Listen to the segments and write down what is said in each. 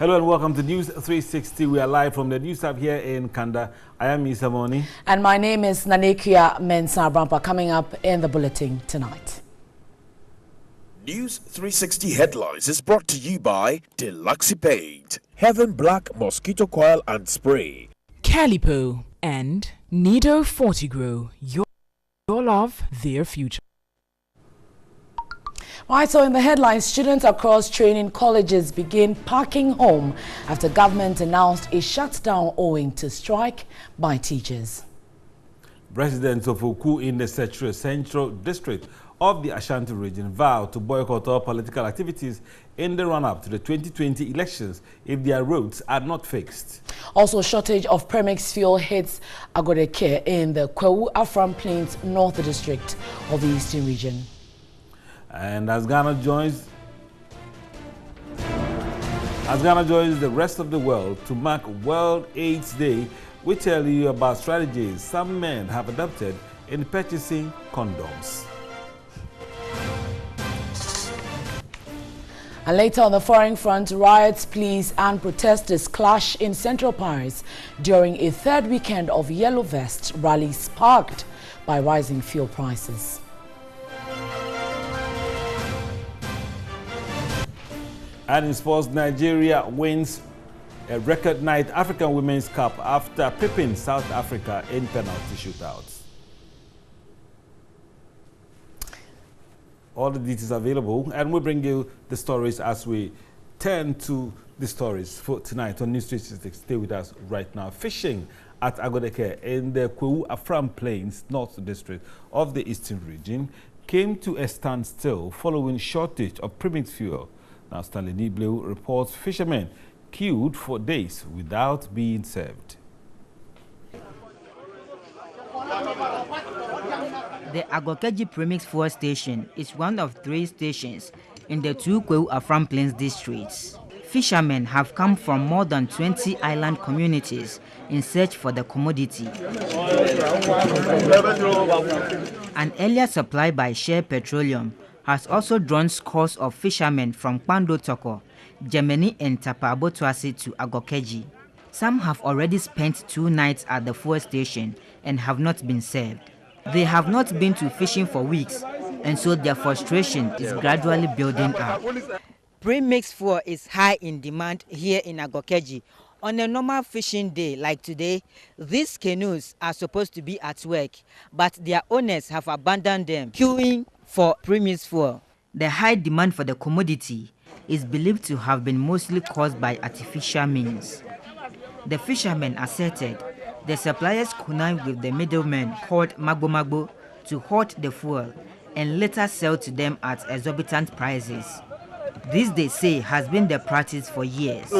Hello and welcome to News 360. We are live from the News Hub here in Kanda. I am Isa Moni. And my name is Nanekia Mensah Brampa. Coming up in the bulletin tonight. News 360 headlines is brought to you by Deluxe Paint, Heaven Black Mosquito Coil and Spray, Calipo, and Nido Fortigrow. Your love, their future. Right, so in the headlines, students across training colleges begin packing home after government announced a shutdown owing to strike by teachers. Residents of Oku in the Central District of the Ashanti region vowed to boycott all political activities in the run-up to the 2020 elections if their roads are not fixed. Also, shortage of premix fuel hits Agodeke in the Kwewu Afram Plains North District of the Eastern region. And as Ghana joins the rest of the world to mark World AIDS Day, we tell you about strategies some men have adopted in purchasing condoms. And later on the foreign front, riots, police and protesters clash in central Paris during a third weekend of Yellow Vest rallies sparked by rising fuel prices. And in sports, Nigeria wins a record night African Women's Cup after pipping South Africa in penalty shootouts. All the details available, and we'll bring you the stories as we turn to the stories for tonight on News 360. Stay with us right now. Fishing at Agodeke in the Kwewu Afram Plains North District of the Eastern region came to a standstill following shortage of premix fuel. Now, Stanley Niblew reports fishermen queued for days without being served. The Agokeji Premix Fuel Station is one of 3 stations in the 2 Kwewu Afram Plains districts. Fishermen have come from more than 20 island communities in search for the commodity. An earlier supply by Shell Petroleum has also drawn scores of fishermen from Kwando Toko, Germany and Tapabo Tuasi to Agokeji. Some have already spent 2 nights at the fuel station and have not been served. They have not been to fishing for weeks, and so their frustration is gradually building up. Premix fuel is high in demand here in Agokeji. On a normal fishing day like today, these canoes are supposed to be at work, but their owners have abandoned them, queuing for premix fuel. The high demand for the commodity is believed to have been mostly caused by artificial means. The fishermen asserted the suppliers connived with the middlemen called Magbo to hoard the fuel and later sell to them at exorbitant prices. This, they say, has been the practice for years.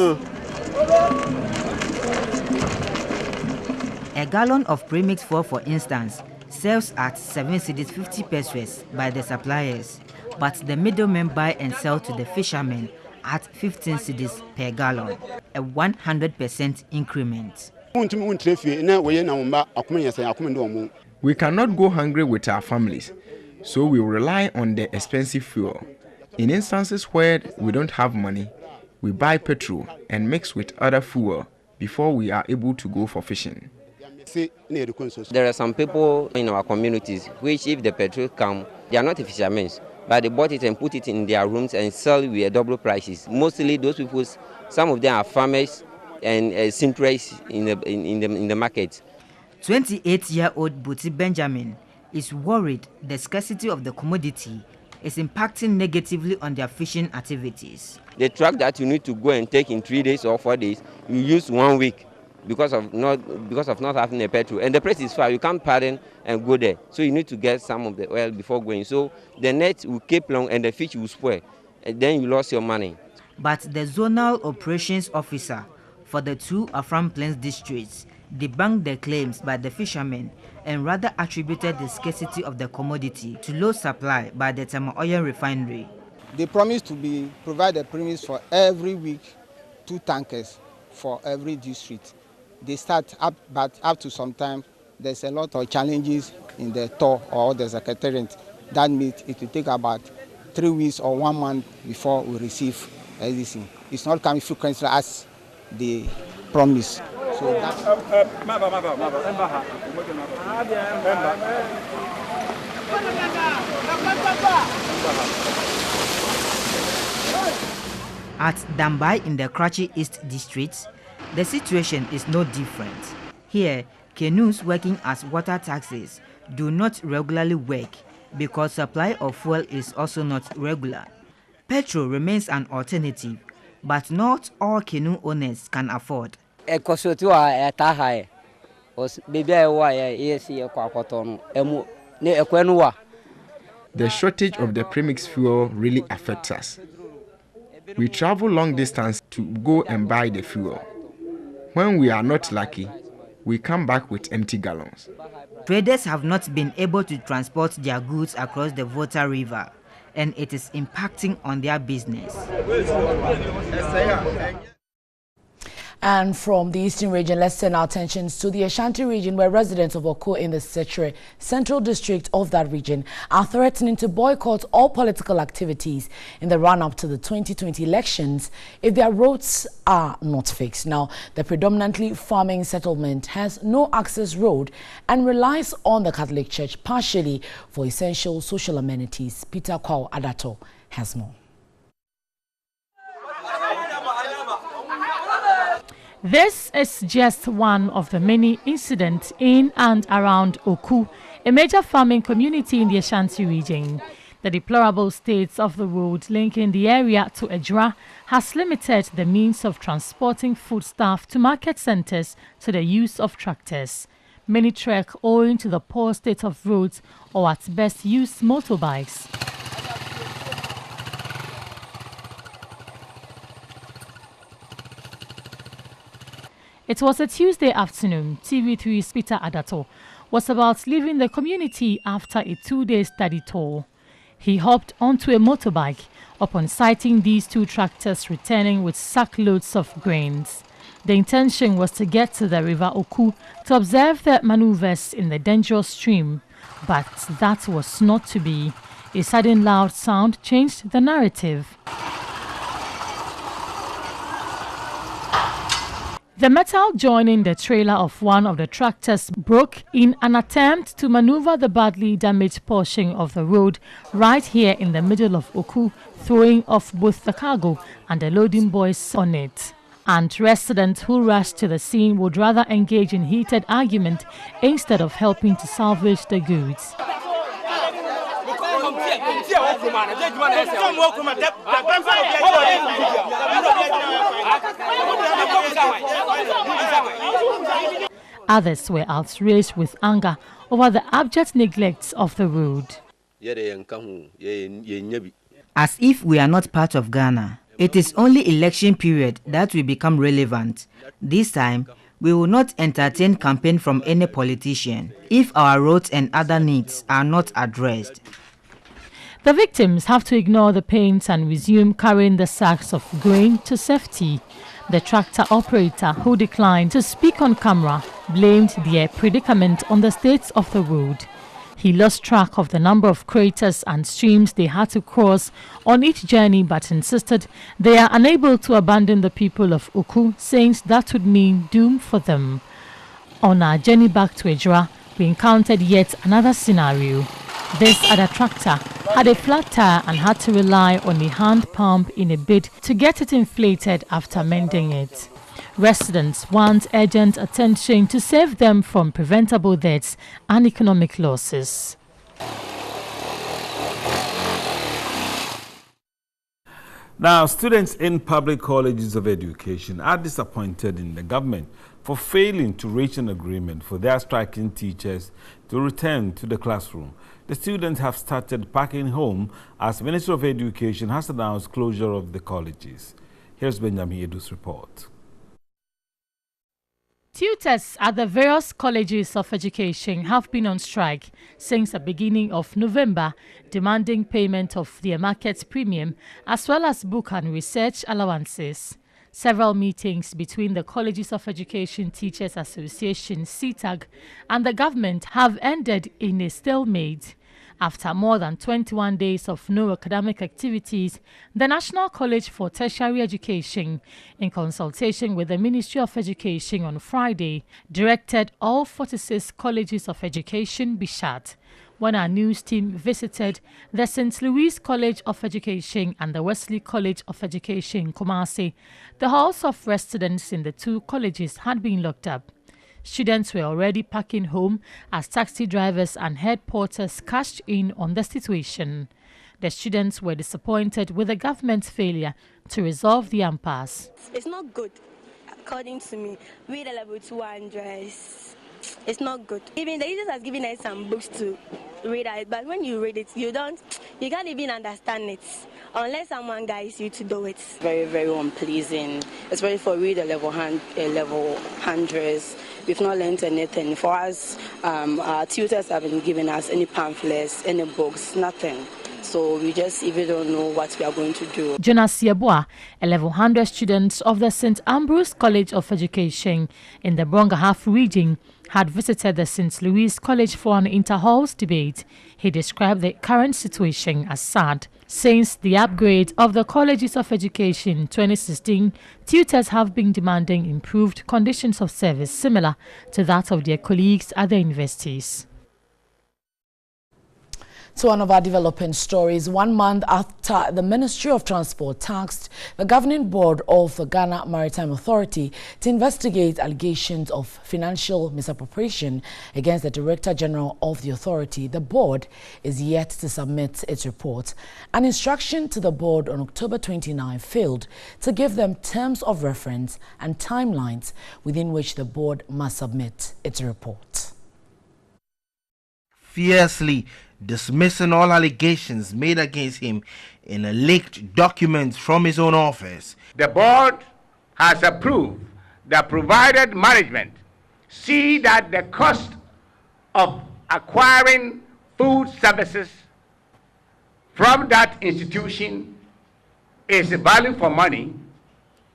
A gallon of premix fuel, for instance, sells at 7 cedis 50 pesos by the suppliers, but the middlemen buy and sell to the fishermen at 15 cedis per gallon, a 100% increment. We cannot go hungry with our families, so we rely on the expensive fuel. In instances where we don't have money, we buy petrol and mix with other fuel before we are able to go for fishing. There are some people in our communities which, if the petrol come, they are not fishermen, but they bought it and put it in their rooms and sell with double prices. Mostly those people, some of them are farmers and centers in the market. 28-year-old Buti Benjamin is worried the scarcity of the commodity is impacting negatively on their fishing activities. The truck that you need to go and take in 3 days or 4 days, you use 1 week because of not having a petrol. And the price is far, you can't pardon and go there. So you need to get some of the oil before going. So the net will keep long and the fish will spoil. And then you lost your money. But the zonal operations officer for the 2 Afram Plains districts debunked the claims by the fishermen and rather attributed the scarcity of the commodity to low supply by the Thermal Oil refinery. They promised to provide a premix for every week, 2 tankers for every district. They start up, but up to some time, there's a lot of challenges in the tour or the secretariat. That means it will take about 3 weeks or 1 month before we receive everything. It's not coming frequently as they promise. So At Dambai in the Karachi East District, the situation is no different. Here, canoes working as water taxis do not regularly work because supply of fuel is also not regular. Petrol remains an alternative, but not all canoe owners can afford. The shortage of the premix fuel really affects us. We travel long distance to go and buy the fuel. When we are not lucky, we come back with empty gallons. Traders have not been able to transport their goods across the Volta River, and it is impacting on their business. And from the eastern region, let's turn our attentions to the Ashanti region, where residents of Oko in the Setre Central District of that region are threatening to boycott all political activities in the run-up to the 2020 elections if their roads are not fixed. Now, the predominantly farming settlement has no access road and relies on the Catholic Church partially for essential social amenities. Peter Kwao Adato has more. This is just one of the many incidents in and around Oku, a major farming community in the Ashanti region. The deplorable state of the road linking the area to Ejra has limited the means of transporting foodstuff to market centers to the use of tractors. Many trek owing to the poor state of roads or at best use motorbikes. It was a Tuesday afternoon. TV3's Peter Adato was about leaving the community after a 2-day study tour. He hopped onto a motorbike upon sighting these two tractors returning with sackloads of grains. The intention was to get to the River Oku to observe the maneuvers in the dangerous stream, but that was not to be. A sudden loud sound changed the narrative. The metal joining the trailer of one of the tractors broke in an attempt to maneuver the badly damaged portion of the road right here in the middle of Oku, throwing off both the cargo and the loading boys on it. And residents who rushed to the scene would rather engage in heated argument instead of helping to salvage the goods. Others were outraged with anger over the abject neglect of the road. As if we are not part of Ghana. It is only election period that will become relevant. This time, we will not entertain campaign from any politician if our roads and other needs are not addressed. The victims have to ignore the pains and resume carrying the sacks of grain to safety. The tractor operator, who declined to speak on camera, blamed their predicament on the state of the road. He lost track of the number of craters and streams they had to cross on each journey, but insisted they are unable to abandon the people of Oku, saying that would mean doom for them. On our journey back to Ejra, we encountered yet another scenario. This other tractor had a flat tire and had to rely on a hand pump in a bid to get it inflated after mending it. Residents want urgent attention to save them from preventable deaths and economic losses. Now, students in public colleges of education are disappointed in the government for failing to reach an agreement for their striking teachers to return to the classroom. The students have started packing home as Ministry of Education has announced closure of the colleges. Here's Benjamin Edu's report. Tutors at the various colleges of education have been on strike since the beginning of November, demanding payment of their market premium as well as book and research allowances. Several meetings between the Colleges of Education Teachers Association (CTAG) and the government have ended in a stalemate. After more than 21 days of no academic activities, the National College for Tertiary Education, in consultation with the Ministry of Education on Friday, directed all 46 colleges of education be shut. When our news team visited the St. Louis College of Education and the Wesley College of Education in Kumasi, the halls of residents in the two colleges had been locked up. Students were already packing home as taxi drivers and head porters cashed in on the situation. The students were disappointed with the government's failure to resolve the impasse. It's not good, according to me. Read a level 200. It's not good. Even the teachers has given us some books to read it, but when you read it, you can't even understand it unless someone guides you to do it. Very, very unpleasing, especially for read a level 100s. We've not learned anything. For us, our tutors haven't given us any pamphlets, any books, nothing. So we just even don't know what we are going to do. Jonas Yeboah, a level 100 student of the St. Ambrose College of Education in the Brongahaf region, had visited the St. Louis College for an inter-halls debate. He described the current situation as sad. Since the upgrade of the Colleges of Education in 2016, tutors have been demanding improved conditions of service similar to that of their colleagues at the universities. To one of our developing stories, 1 month after the Ministry of Transport tasked the governing board of the Ghana Maritime Authority to investigate allegations of financial misappropriation against the Director General of the authority, the board is yet to submit its report. An instruction to the board on October 29 failed to give them terms of reference and timelines within which the board must submit its report. Fiercely dismissing all allegations made against him in a leaked document from his own office. The board has approved that provided management see that the cost of acquiring food services from that institution is a value for money,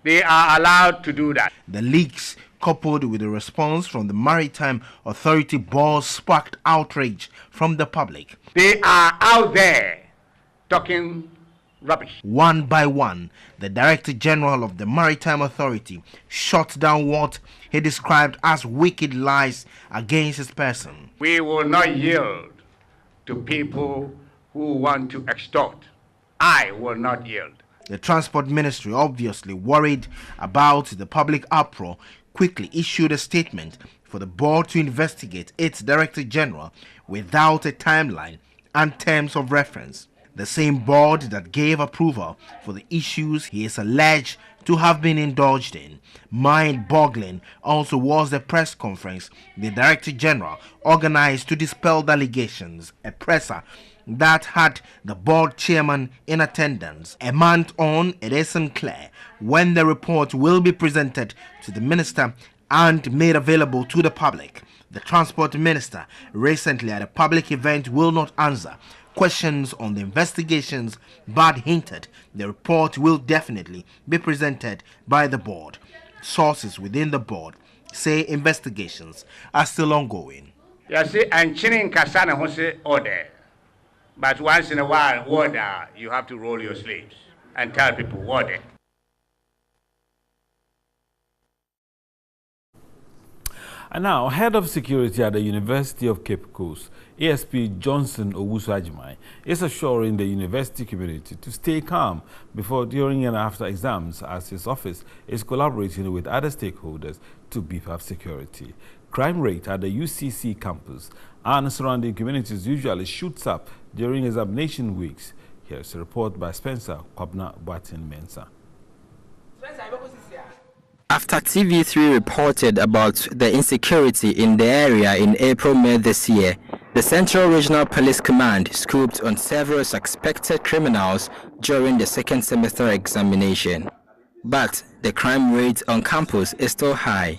they are allowed to do that. The leaks, coupled with a response from the Maritime Authority board, sparked outrage from the public. They are out there talking rubbish. One by one, the Director General of the Maritime Authority shut down what he described as wicked lies against his person. We will not yield to people who want to extort. I will not yield. The Transport Ministry, obviously worried about the public uproar, quickly issued a statement for the board to investigate its Director General without a timeline and terms of reference. The same board that gave approval for the issues he is alleged to have been indulged in. Mind-boggling also was the press conference the Director General organized to dispel the allegations, a presser that had the board chairman in attendance. A month on, it isn't clear when the report will be presented to the minister and made available to the public. The transport minister recently at a public event will not answer questions on the investigations, but hinted the report will definitely be presented by the board. Sources within the board say investigations are still ongoing. But once in a while, order, you have to roll your sleeves and tell people order. And now, Head of Security at the University of Cape Coast, ASP Johnson Owusu-Agyeman, is assuring the university community to stay calm before, during and after exams, as his office is collaborating with other stakeholders to beef up security. Crime rate at the UCC campus and surrounding communities usually shoots up during examination weeks. Here's a report by Spencer Kwabna-Boatin-Mensah. After TV3 reported about the insecurity in the area in April-May this year, the Central Regional Police Command scooped on several suspected criminals during the second semester examination. But the crime rate on campus is still high.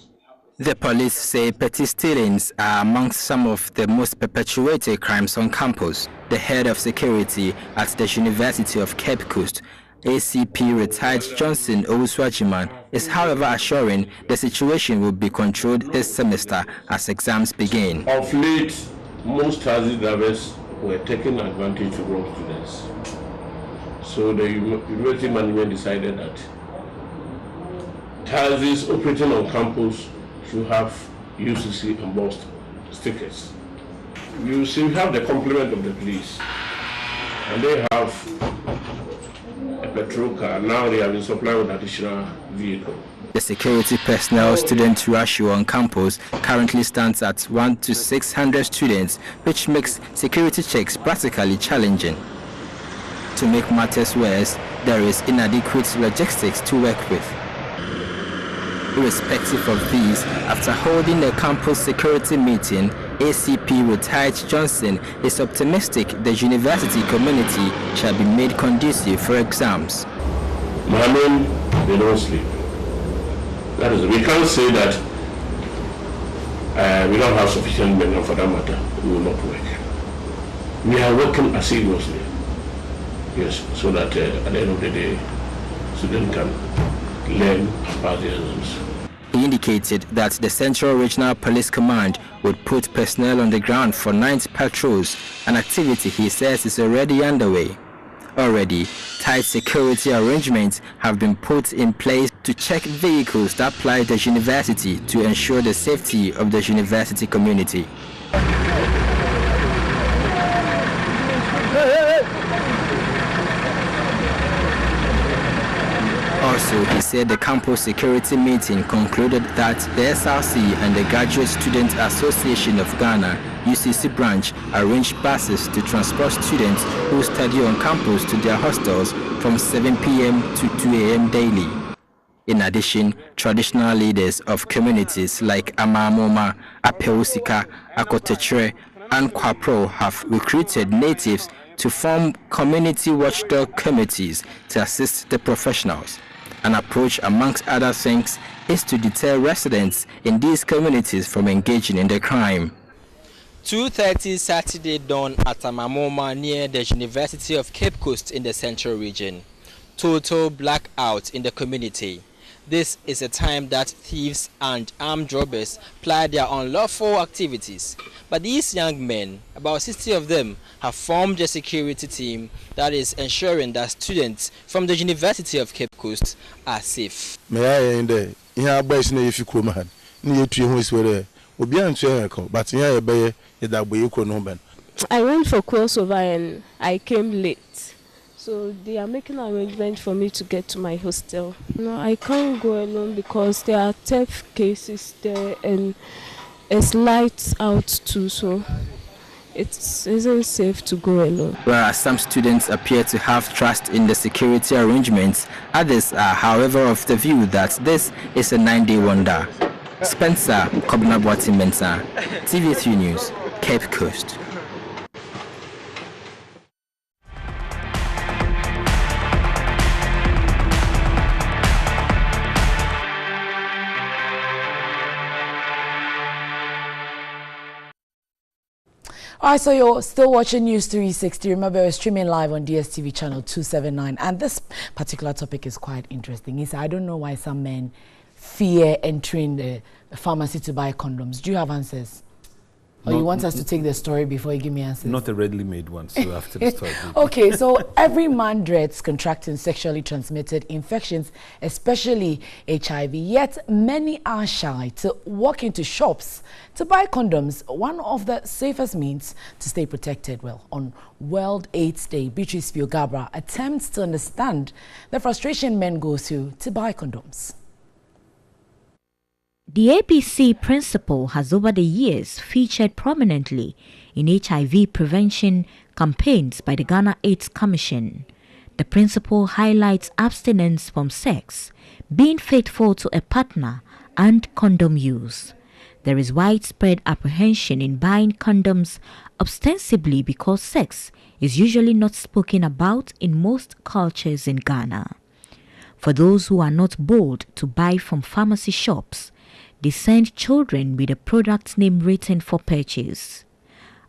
The police say petty stealings are amongst some of the most perpetuated crimes on campus. The head of security at the University of Cape Coast, ACP retired Johnson Owusu-Agyeman, is however assuring the situation will be controlled this semester as exams begin. Of late, most taxi drivers were taking advantage to rob students. So the university management decided that taxis operating on campus should have UCC embossed stickers. You see, we have the complement of the police, and they have a petrol car. Now they have been supplied with additional vehicle. The security personnel student ratio on campus currently stands at 1 to 600 students, which makes security checks practically challenging. To make matters worse, there is inadequate logistics to work with. Irrespective of these, after holding a campus security meeting, ACP retired Johnson is optimistic the university community shall be made conducive for exams. They don't sleep. That is, we can't say that we don't have sufficient men, for that matter, we will not work. We are working assiduously, yes, so that at the end of the day, students can learn and pass the exams. He indicated that the Central Regional Police Command would put personnel on the ground for night patrols, an activity he says is already underway. Already, tight security arrangements have been put in place to check vehicles that ply the university to ensure the safety of the university community. Also, he said the campus security meeting concluded that the SRC and the Graduate Student Association of Ghana, UCC branch, arranged buses to transport students who study on campus to their hostels from 7 p.m. to 2 a.m. daily. In addition, traditional leaders of communities like Amamoma, Apeusika, Akotechre, and Kwapro have recruited natives to form community watchdog committees to assist the professionals. An approach, amongst other things, is to deter residents in these communities from engaging in the crime. 2:30 Saturday dawn at Amamoma near the University of Cape Coast in the Central Region. Total blackout in the community. This is a time that thieves and armed robbers ply their unlawful activities. But these young men, about 60 of them, have formed a security team that is ensuring that students from the University of Cape Coast are safe. I went for crossover and I came late. So they are making arrangements for me to get to my hostel. No, I can't go alone because there are theft cases there and it's lights out too, so it isn't safe to go alone. Whereas some students appear to have trust in the security arrangements, others are, however, of the view that this is a 9-day wonder. Spencer Kobnabwati Mensah, TV3 News, Cape Coast. Alright, so you're still watching News 360. Remember, we're streaming live on DSTV channel 279. And this particular topic is quite interesting. I don't know why some men fear entering the pharmacy to buy condoms. Do you have answers? Or you want us to take the story before you give me answers? Not a readily made one, so after the story. Okay, so every man dreads contracting sexually transmitted infections, especially HIV. Yet many are shy to walk into shops to buy condoms, one of the safest means to stay protected. Well, on World AIDS Day, Beatrice Fiogabra attempts to understand the frustration men go through to buy condoms. The APC principle has over the years featured prominently in HIV prevention campaigns by the Ghana AIDS Commission. The principle highlights abstinence from sex, being faithful to a partner, and condom use. There is widespread apprehension in buying condoms ostensibly because sex is usually not spoken about in most cultures in Ghana. For those who are not bold to buy from pharmacy shops, they send children with a product name written for purchase.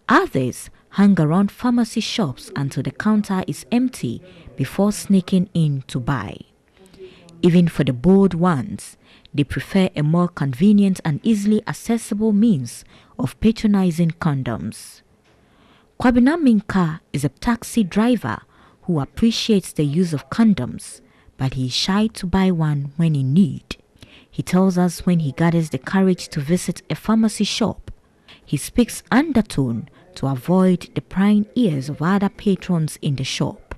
Others hang around pharmacy shops until the counter is empty before sneaking in to buy. Even for the bold ones, they prefer a more convenient and easily accessible means of patronizing condoms. Kwabena Minka is a taxi driver who appreciates the use of condoms, but he is shy to buy one when in need. He tells us when he gathers the courage to visit a pharmacy shop, he speaks undertone to avoid the prying ears of other patrons in the shop.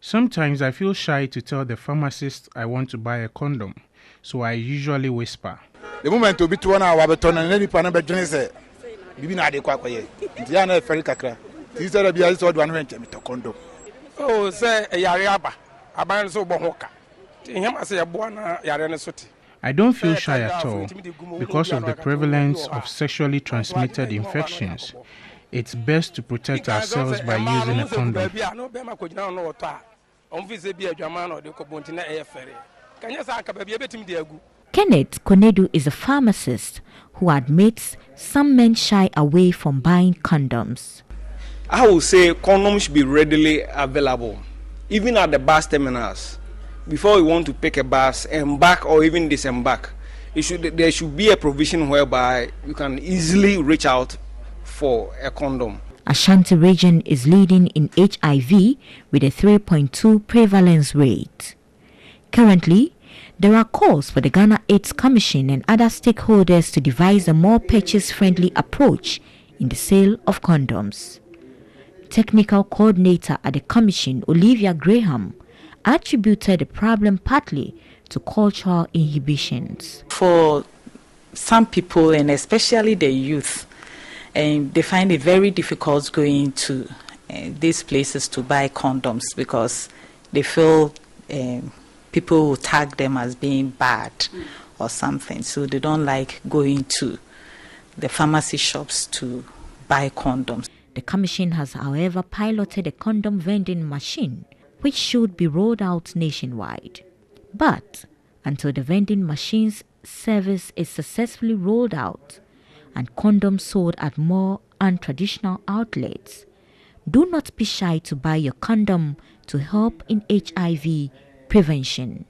Sometimes I feel shy to tell the pharmacist I want to buy a condom, so I usually whisper. The moment to be to 1 hour, but on any panel, Bibi na de kwa kwaye. Nti ya na feri kakra. Ti se bia is odd one rent me to condo. Oh, say yare aba. Aban so bo hoka. Ti him ase ye bo na yare ne soti. I don't feel shy at all because of the prevalence of sexually transmitted infections. It's best to protect ourselves by using a condom. Kenneth Konedu is a pharmacist who admits some men shy away from buying condoms. I would say condoms should be readily available, even at the bus terminals. Before you want to pick a bus, embark or even disembark, there should be a provision whereby you can easily reach out for a condom. Ashanti region is leading in HIV with a 3.2 prevalence rate. Currently, there are calls for the Ghana AIDS Commission and other stakeholders to devise a more purchase-friendly approach in the sale of condoms. Technical coordinator at the Commission, Olivia Graham, attributed the problem partly to cultural inhibitions. For some people, and especially the youth, they find it very difficult going to these places to buy condoms because they feel people will tag them as being bad or something. So they don't like going to the pharmacy shops to buy condoms. The Commission has, however, piloted a condom vending machine, which should be rolled out nationwide. But until the vending machine's service is successfully rolled out and condoms sold at more untraditional outlets, do not be shy to buy your condom to help in HIV prevention.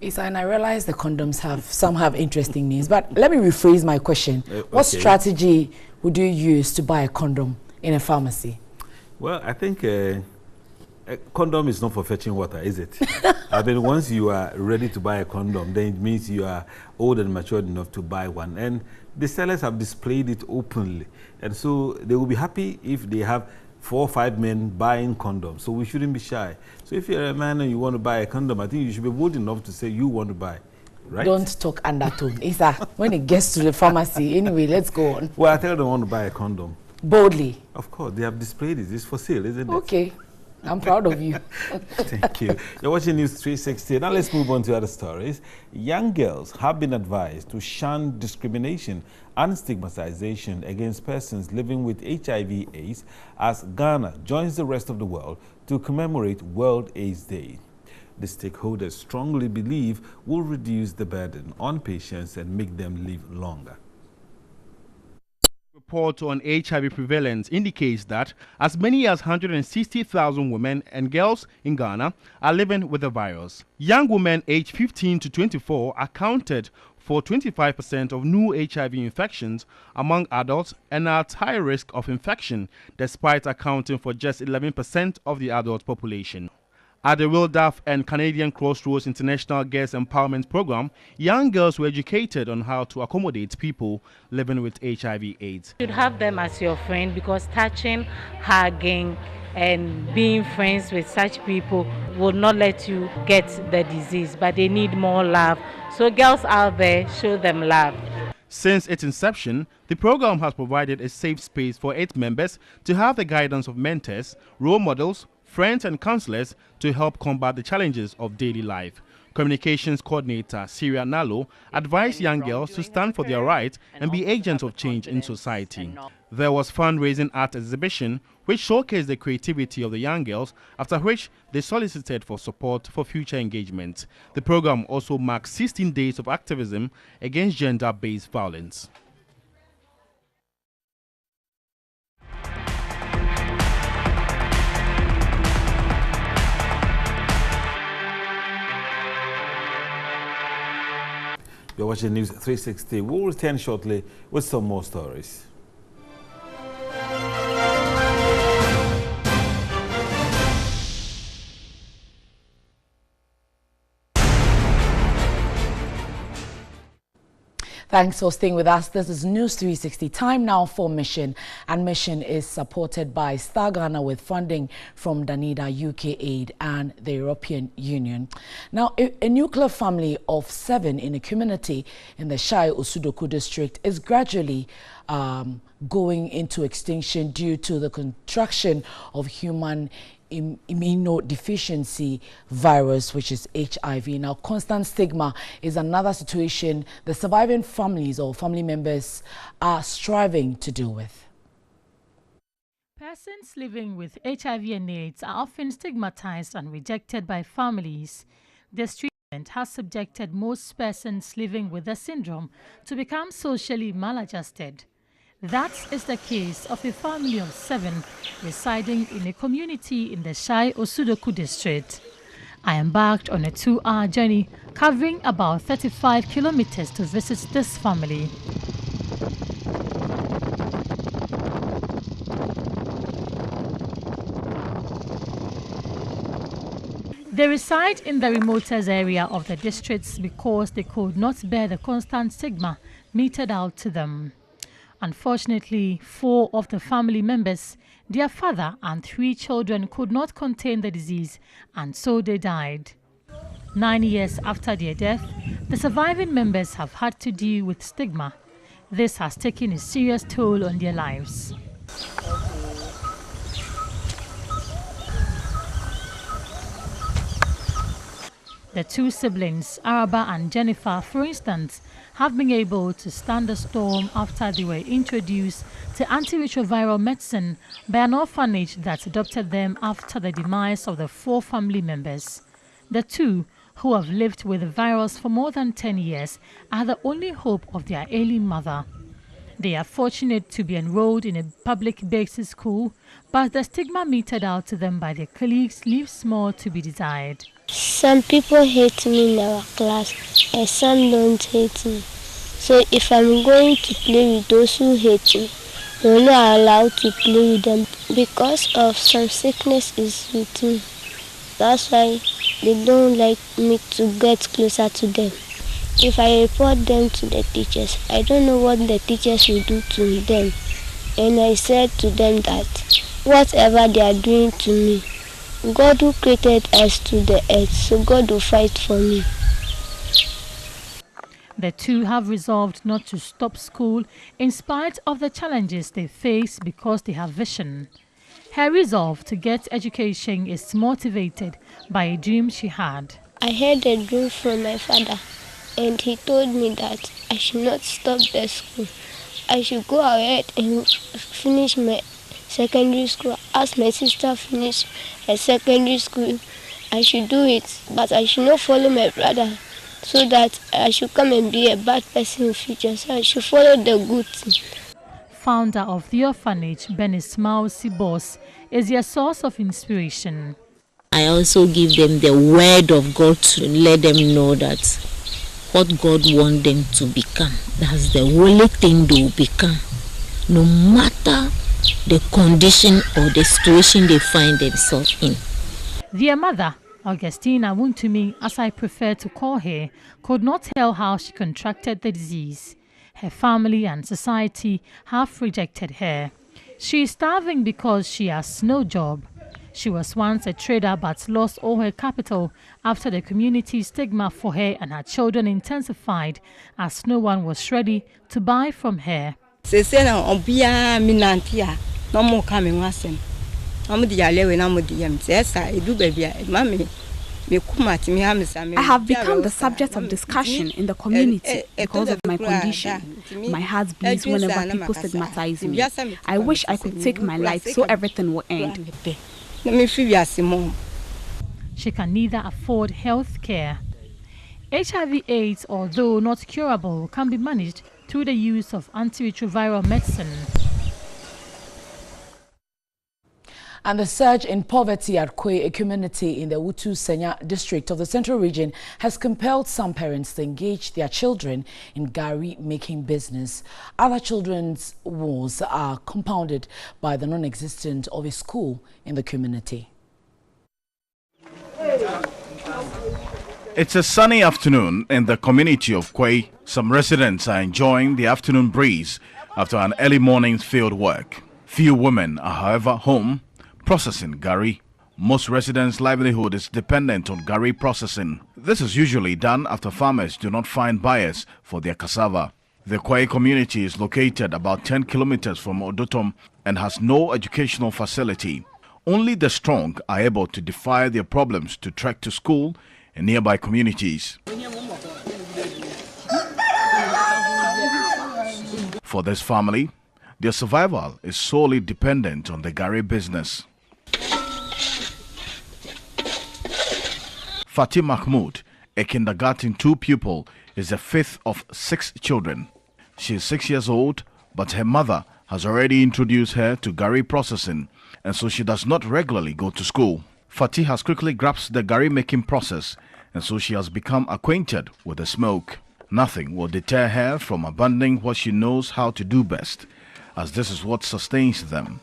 Isa, and I realize the condoms have interesting names, but let me rephrase my question. What strategy would you use to buy a condom in a pharmacy? Well, I think a condom is not for fetching water, is it? I mean, once you are ready to buy a condom, then it means you are old and matured enough to buy one. And the sellers have displayed it openly. And so they will be happy if they have 4 or 5 men buying condoms. So we shouldn't be shy. So if you're a man and you want to buy a condom, I think you should be bold enough to say you want to buy. Right? Don't talk undertone. Isa, when it gets to the pharmacy, anyway, let's go on. Well, I tell them I want to buy a condom. Boldly. Of course, they have displayed it. It's for sale, isn't it? Okay. I'm proud of you. Thank you. You're watching News 360. Now let's move on to other stories. Young girls have been advised to shun discrimination and stigmatization against persons living with HIV/AIDS as Ghana joins the rest of the world to commemorate World AIDS Day. The stakeholders strongly believe will reduce the burden on patients and make them live longer. Report on HIV prevalence indicates that as many as 160,000 women and girls in Ghana are living with the virus. Young women aged 15 to 24 accounted for 25% of new HIV infections among adults and are at high risk of infection, despite accounting for just 11% of the adult population. At the Wildaf and Canadian Crossroads International Girls Empowerment Program, young girls were educated on how to accommodate people living with HIV/AIDS. You should have them as your friend because touching, hugging, and being friends with such people will not let you get the disease, but they need more love. So girls out there, show them love. Since its inception, the program has provided a safe space for its members to have the guidance of mentors, role models, friends and counselors to help combat the challenges of daily life. Communications coordinator Syria Nalo advised young girls to stand for their rights and be agents of change in society. There was fundraising art exhibition which showcased the creativity of the young girls, after which they solicited for support for future engagement. The program also marks 16 days of activism against gender-based violence. You're watching News 360. We'll return shortly with some more stories. Thanks for staying with us. This is News 360. Time now for Mission. And Mission is supported by Star Ghana with funding from Danida, UK Aid and the European Union. Now, a nuclear family of 7 in a community in the Shai Osudoku district is gradually going into extinction due to the contraction of human immunodeficiency virus, which is HIV. Now, constant stigma is another situation the surviving families or family members are striving to deal with. Persons living with HIV and AIDS are often stigmatized and rejected by families. This treatment has subjected most persons living with the syndrome to become socially maladjusted. That is the case of a family of 7 residing in a community in the Shai Osudoku district. I embarked on a 2-hour journey covering about 35 kilometers to visit this family. They reside in the remotest area of the districts because they could not bear the constant stigma meted out to them. Unfortunately, 4 of the family members, their father and 3 children, could not contain the disease, and so they died. 9 years after their death, the surviving members have had to deal with stigma. This has taken a serious toll on their lives. The 2 siblings, Araba and Jennifer, for instance, have been able to stand the storm after they were introduced to antiretroviral medicine by an orphanage that adopted them after the demise of the 4 family members. The 2, who have lived with the virus for more than 10 years, are the only hope of their ailing mother. They are fortunate to be enrolled in a public basic school, but the stigma meted out to them by their colleagues leaves more to be desired. Some people hate me in our class and some don't hate me. So if I'm going to play with those who hate me, you're not allowed to play with them because of some sickness is with me. That's why they don't like me to get closer to them. If I report them to the teachers, I don't know what the teachers will do to them. And I said to them that whatever they are doing to me, God who created us to the earth, so God will fight for me. The 2 have resolved not to stop school in spite of the challenges they face because they have vision. Her resolve to get education is motivated by a dream she had. I had a dream from my father, and he told me that I should not stop the school. I should go ahead and finish my secondary school. As my sister finished her secondary school, I should do it, but I should not follow my brother, so that I should come and be a bad person in future. So I should follow the good thing. Founder of the orphanage, Benis Mausi Boss, is their source of inspiration. I also give them the word of God to let them know that what God wants them to become, that's the only thing they will become, no matter the condition or the situation they find themselves in. Their mother, Augustina Wuntumi, as I prefer to call her, could not tell how she contracted the disease. Her family and society have rejected her. She is starving because she has no job. She was once a trader but lost all her capital after the community stigma for her and her children intensified as no one was ready to buy from her. I have become the subject of discussion in the community because of my condition. My heart bleeds whenever people stigmatize me. I wish I could take my life so everything will end. She can neither afford health care. HIV/AIDS, although not curable, can be managed through the use of antiretroviral medicine. And the surge in poverty at Kwe, a community in the Wutu Senya district of the Central Region, has compelled some parents to engage their children in gari making business. Other children's woes are compounded by the non-existence of a school in the community. It's a sunny afternoon in the community of Kwe. Some residents are enjoying the afternoon breeze after an early morning's field work. Few women are, however, home processing gari. Most residents' livelihood is dependent on gari processing. This is usually done after farmers do not find buyers for their cassava. The Kwe community is located about 10 kilometers from Odotom and has no educational facility. Only the strong are able to defy their problems to trek to school in nearby communities. For this family, their survival is solely dependent on the gari business. Fatih Mahmoud, a kindergarten 2 pupil, is the 5th of 6 children. She is 6 years old, but her mother has already introduced her to gari processing, and so she does not regularly go to school. Fatih has quickly grasped the gari making process, and so she has become acquainted with the smoke. Nothing will deter her from abandoning what she knows how to do best, as this is what sustains them.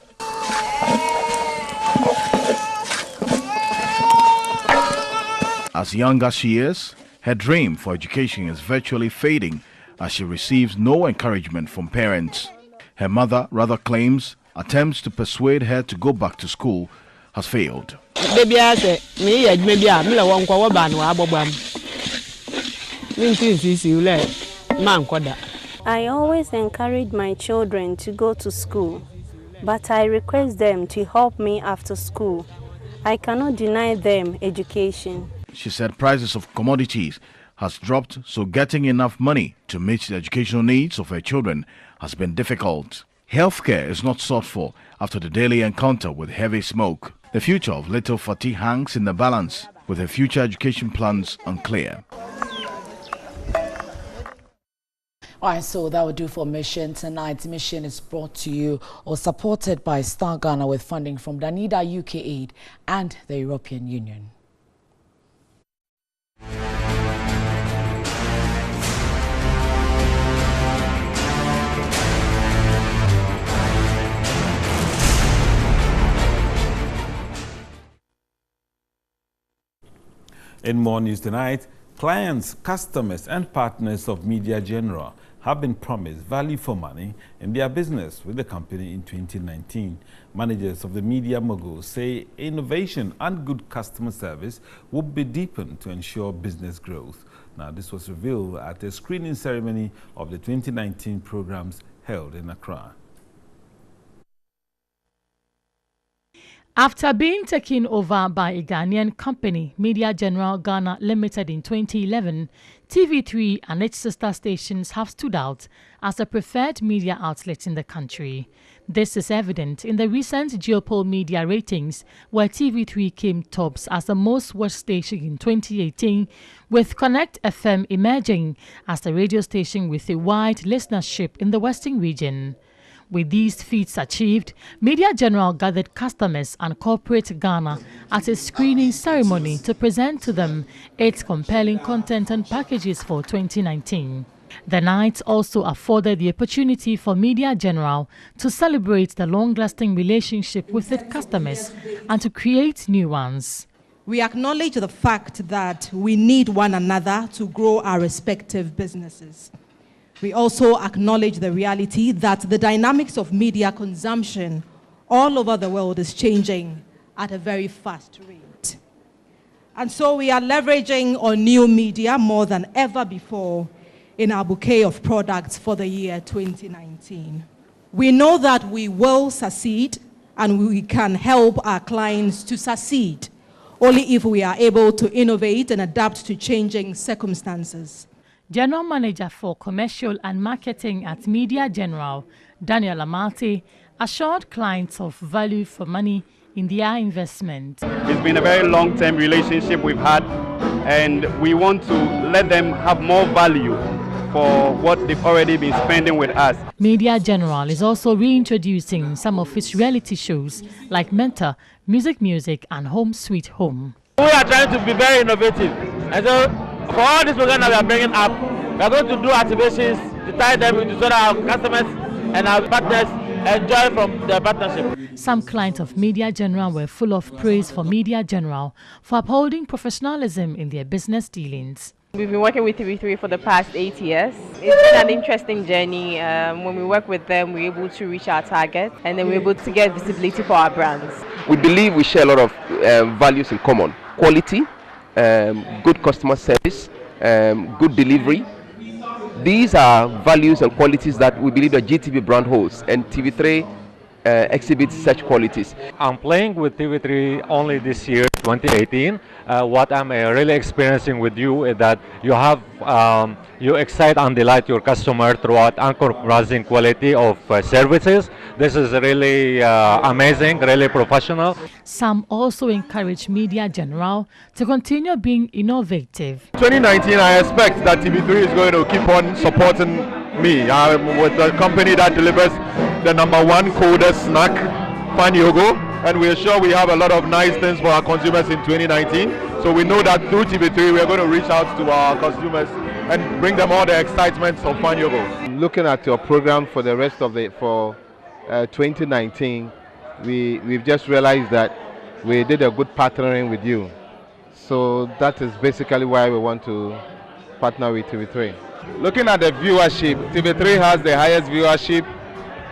As young as she is, her dream for education is virtually fading as she receives no encouragement from parents. Her mother rather claims attempts to persuade her to go back to school has failed. I always encourage my children to go to school, but I request them to help me after school. I cannot deny them education. She said prices of commodities has dropped, so getting enough money to meet the educational needs of her children has been difficult. Healthcare is not sought for after the daily encounter with heavy smoke. The future of little Fatih hangs in the balance, with her future education plans unclear. Alright, so that will do for Mission tonight. Mission is brought to you or supported by Star Ghana with funding from Danida UK Aid and the European Union. In more news tonight, clients, customers and partners of Media General have been promised value for money in their business with the company in 2019. Managers of the media mogul say innovation and good customer service will be deepened to ensure business growth. Now, this was revealed at a screening ceremony of the 2019 programs held in Accra. After being taken over by a Ghanaian company, Media General Ghana Limited in 2011, TV3 and its sister stations have stood out as the preferred media outlets in the country. This is evident in the recent Geopol media ratings, where TV3 came tops as the most watched station in 2018, with Connect FM emerging as the radio station with a wide listenership in the Western region. With these feats achieved, Media General gathered customers and corporate Ghana at a screening ceremony to present to them its compelling content and packages for 2019. The night also afforded the opportunity for Media General to celebrate the long-lasting relationship with its customers and to create new ones. We acknowledge the fact that we need one another to grow our respective businesses. We also acknowledge the reality that the dynamics of media consumption all over the world is changing at a very fast rate. And so we are leveraging on new media more than ever before in our bouquet of products for the year 2019. We know that we will succeed and we can help our clients to succeed only if we are able to innovate and adapt to changing circumstances. General Manager for Commercial and Marketing at Media General, Daniel Amati, assured clients of value for money in their investment. It's been a very long-term relationship we've had, and we want to let them have more value for what they've already been spending with us. Media General is also reintroducing some of its reality shows like Mentor, Music, and Home Sweet Home. We are trying to be very innovative, and so for all these programs that we are bringing up, we are going to do activations to tie them into so that our customers and our partners enjoy from the partnership. Some clients of Media General were full of praise for Media General for upholding professionalism in their business dealings. We've been working with TV3 for the past 8 years. It's been an interesting journey. When we work with them, we're able to reach our target, and then we're able to get visibility for our brands. We believe we share a lot of values in common. Quality, good customer service, good delivery. These are values and qualities that we believe the GTV brand holds, and TV3 exhibits such qualities. I'm playing with TV3 only this year, 2018. What I'm really experiencing with you is that you have you excite and delight your customer throughout encouraging quality of services. This is really amazing, really professional. Some also encourage Media General to continue being innovative. 2019, I expect that TV3 is going to keep on supporting me with a company that delivers the #1 coder snack, Fan Yogo, and we are sure we have a lot of nice things for our consumers in 2019. So we know that through TV3 we are going to reach out to our consumers and bring them all the excitements of Fan Yogo. Looking at your program for the rest of 2019, we've just realized that we did a good partnering with you. So that is basically why we want to partner with TV3. Looking at the viewership, TV3 has the highest viewership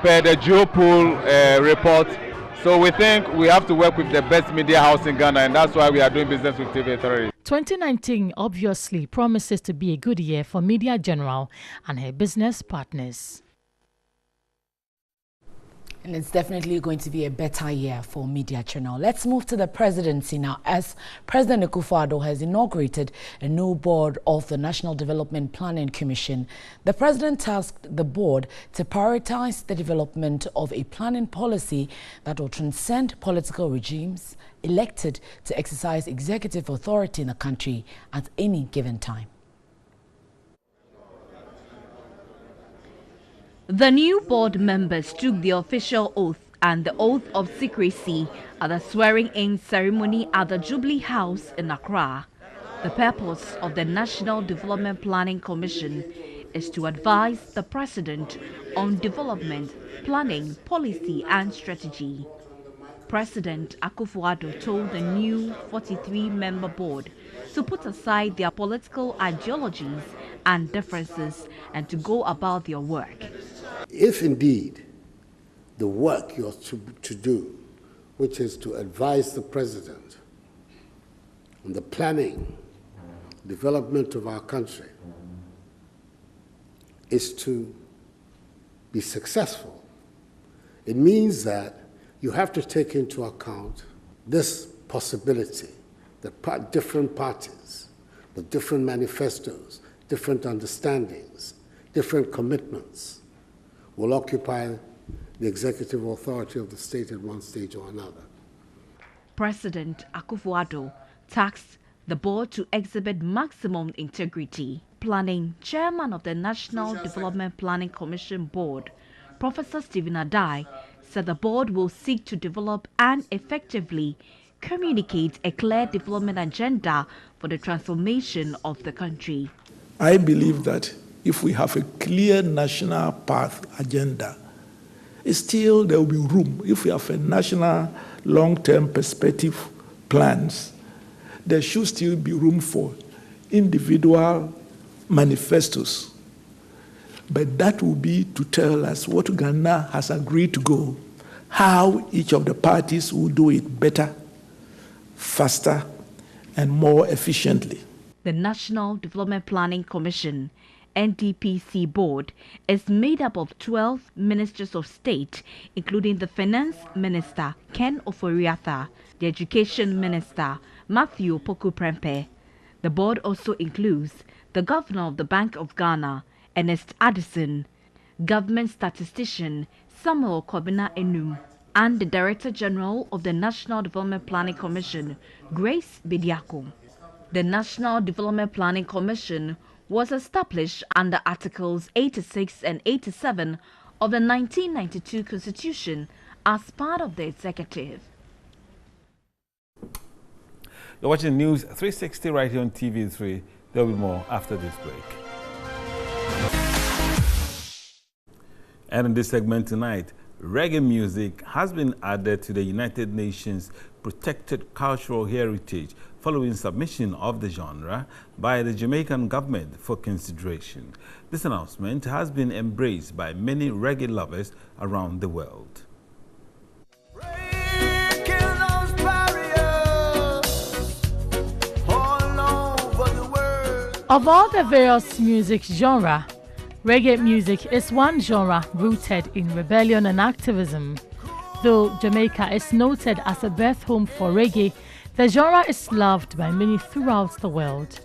per the Geopool report. So we think we have to work with the best media house in Ghana, and that's why we are doing business with TV3. 2019 obviously promises to be a good year for Media General and her business partners. And it's definitely going to be a better year for Media General. Let's move to the presidency now, as President Akufo-Addo has inaugurated a new board of the National Development Planning Commission. The president tasked the board to prioritize the development of a planning policy that will transcend political regimes elected to exercise executive authority in the country at any given time. The new board members took the official oath and the oath of secrecy at the swearing-in ceremony at the Jubilee House in Accra. The purpose of the National Development Planning Commission is to advise the President on development, planning, policy and strategy. President Akufo-Addo told the new 43-member board to put aside their political ideologies and differences and to go about their work. If indeed the work you're to do, which is to advise the President on the planning, development of our country, is to be successful, it means that you have to take into account this possibility that different parties with different manifestos, different understandings, different commitments will occupy the executive authority of the state at one stage or another. President Akufo-Addo tasked the board to exhibit maximum integrity. Planning chairman of the National Development Planning Commission Board, Professor Stephen Adai, said the board will seek to develop and effectively communicate a clear development agenda for the transformation of the country. I believe that if we have a clear national path agenda, still there will be room. If we have a national long-term perspective plans, there should still be room for individual manifestos. But that will be to tell us what Ghana has agreed to go, how each of the parties will do it better, faster, and more efficiently. The National Development Planning Commission, NDPC board, is made up of 12 ministers of state, including the Finance Minister, Ken Ofori-Atta, the Education Minister, Matthew Poku-Prempeh. The board also includes the Governor of the Bank of Ghana, Ernest Addison, Government Statistician Samuel Kobina-Enum, and the Director General of the National Development Planning Commission, Grace Bediako. The National Development Planning Commission was established under Articles 86 and 87 of the 1992 Constitution as part of the executive. You're watching News 360 right here on TV3. There'll be more after this break. And in this segment tonight, reggae music has been added to the United Nations Protected Cultural Heritage following submission of the genre by the Jamaican government for consideration. This announcement has been embraced by many reggae lovers around the world. Of all the various music genres, reggae music is one genre rooted in rebellion and activism. Though Jamaica is noted as a birth home for reggae, the genre is loved by many throughout the world.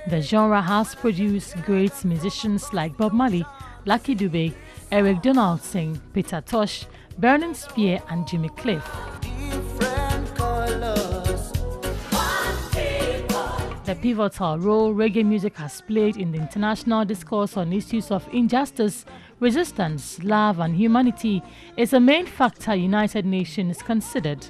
The genre has produced great musicians like Bob Marley, Lucky Dube, Eric Donaldson, Peter Tosh, Burning Spear and Jimmy Cliff. The pivotal role reggae music has played in the international discourse on issues of injustice, resistance, love and humanity is a main factor United Nations considered.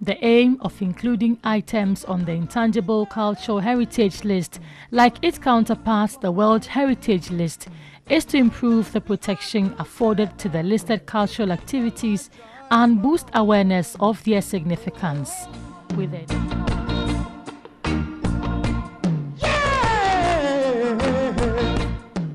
The aim of including items on the Intangible Cultural Heritage List, like its counterparts the World Heritage List, is to improve the protection afforded to the listed cultural activities and boost awareness of their significance. With it.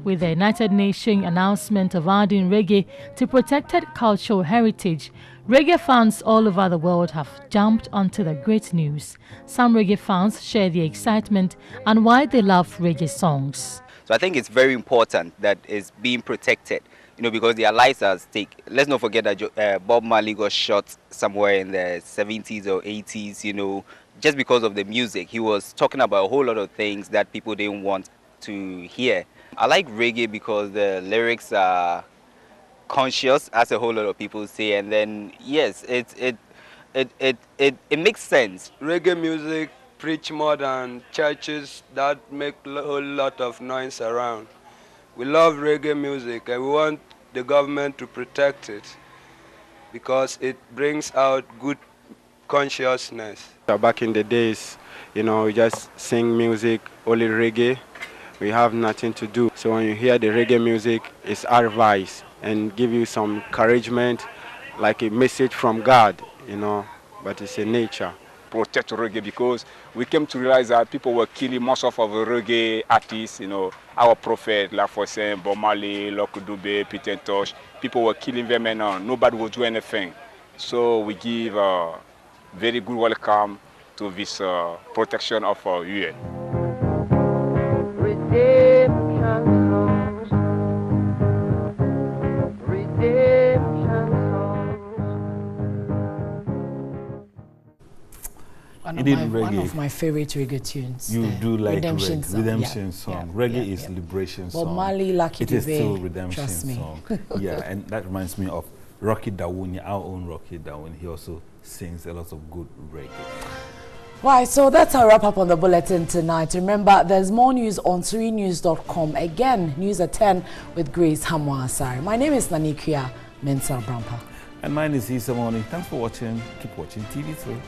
With the United Nations announcement of adding reggae to protected cultural heritage, reggae fans all over the world have jumped onto the great news. Some reggae fans share the excitement and why they love reggae songs. So I think it's very important that it's being protected, because their lives are at stake. Let's not forget that Bob Marley got shot somewhere in the 70s or 80s, just because of the music. He was talking about a whole lot of things that people didn't want to hear. I like reggae because the lyrics are conscious, as a whole lot of people say, and then yes, it makes sense. Reggae music preach more than churches that make a whole lot of noise around. We love reggae music and we want the government to protect it because it brings out good consciousness. Back in the days, we just sing music, only reggae. We have nothing to do. So when you hear the reggae music, it's advice and give you some encouragement, like a message from God, but it's a nature. Protect reggae because we came to realize that people were killing most of our reggae artists, our prophet, like for saying Bob Marley, Lucky Dube, Peter Tosh. People were killing them and nobody would do anything. So we give a very good welcome to this protection of our UN. One of my favorite reggae tunes. You do like Redemption song. Redemption song. Reggae is liberation song. Bob Marley, Lucky Dube. It is still redemption Trust me. song. Yeah, and that reminds me of Rocky Dawuni, our own Rocky Dawuni. He also sings a lot of good reggae. Right, so that's our wrap up on the bulletin tonight. Remember, there's more news on 3news.com. Again, news at 10 with Grace Hamwa Asari. My name is Nanikia Mensah Brampa. And mine is Issa Morning. Thanks for watching. Keep watching TV3.